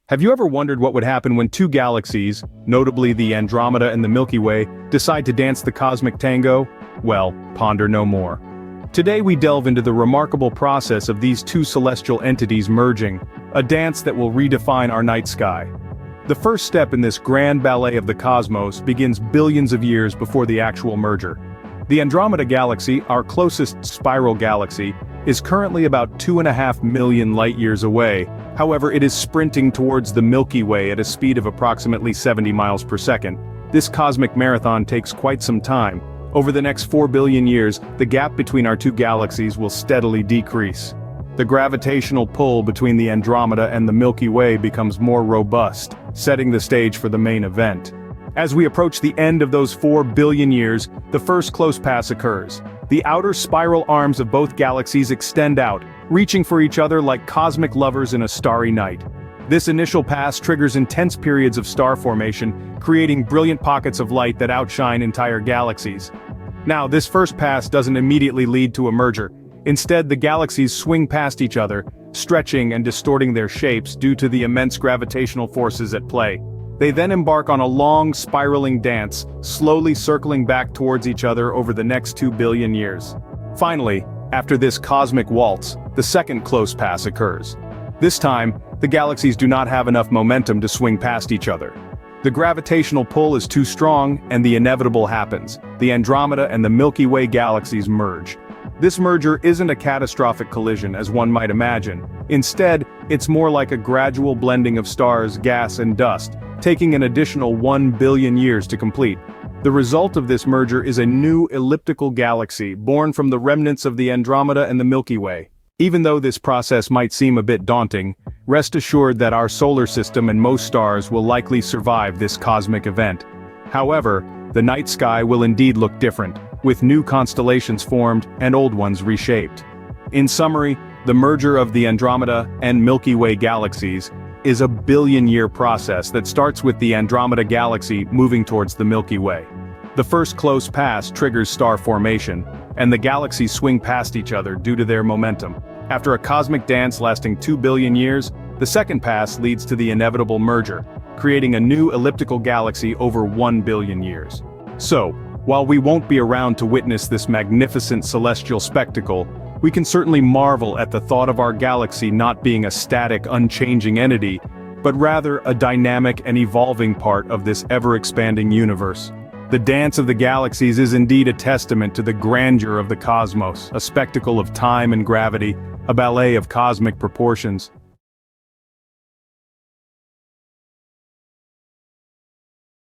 Have you ever wondered what would happen when two galaxies, notably the Andromeda and the Milky Way, decide to dance the cosmic tango? Well, ponder no more. Today we delve into the remarkable process of these two celestial entities merging, a dance that will redefine our night sky. The first step in this grand ballet of the cosmos begins billions of years before the actual merger. The Andromeda Galaxy, our closest spiral galaxy, is currently about 2.5 million light-years away. However, it is sprinting towards the Milky Way at a speed of approximately 70 miles per second. This cosmic marathon takes quite some time. Over the next 4 billion years, the gap between our two galaxies will steadily decrease. The gravitational pull between the Andromeda and the Milky Way becomes more robust, setting the stage for the main event. As we approach the end of those 4 billion years, the first close pass occurs. The outer spiral arms of both galaxies extend out, reaching for each other like cosmic lovers in a starry night. This initial pass triggers intense periods of star formation, creating brilliant pockets of light that outshine entire galaxies. Now, this first pass doesn't immediately lead to a merger. Instead, the galaxies swing past each other, stretching and distorting their shapes due to the immense gravitational forces at play. They then embark on a long, spiraling dance, slowly circling back towards each other over the next 2 billion years. Finally, after this cosmic waltz, the second close pass occurs. This time, the galaxies do not have enough momentum to swing past each other. The gravitational pull is too strong, and the inevitable happens. The Andromeda and the Milky Way galaxies merge. This merger isn't a catastrophic collision as one might imagine. Instead, it's more like a gradual blending of stars, gas, and dust, taking an additional 1 billion years to complete. The result of this merger is a new elliptical galaxy born from the remnants of the Andromeda and the Milky Way. Even though this process might seem a bit daunting, rest assured that our solar system and most stars will likely survive this cosmic event. However, the night sky will indeed look different, with new constellations formed and old ones reshaped. In summary, the merger of the Andromeda and Milky Way galaxies is a billion-year process that starts with the Andromeda Galaxy moving towards the Milky Way. The first close pass triggers star formation, and the galaxies swing past each other due to their momentum. After a cosmic dance lasting 2 billion years, the second pass leads to the inevitable merger, creating a new elliptical galaxy over 1 billion years. So, while we won't be around to witness this magnificent celestial spectacle, we can certainly marvel at the thought of our galaxy not being a static, unchanging entity, but rather a dynamic and evolving part of this ever-expanding universe. The dance of the galaxies is indeed a testament to the grandeur of the cosmos, a spectacle of time and gravity, a ballet of cosmic proportions.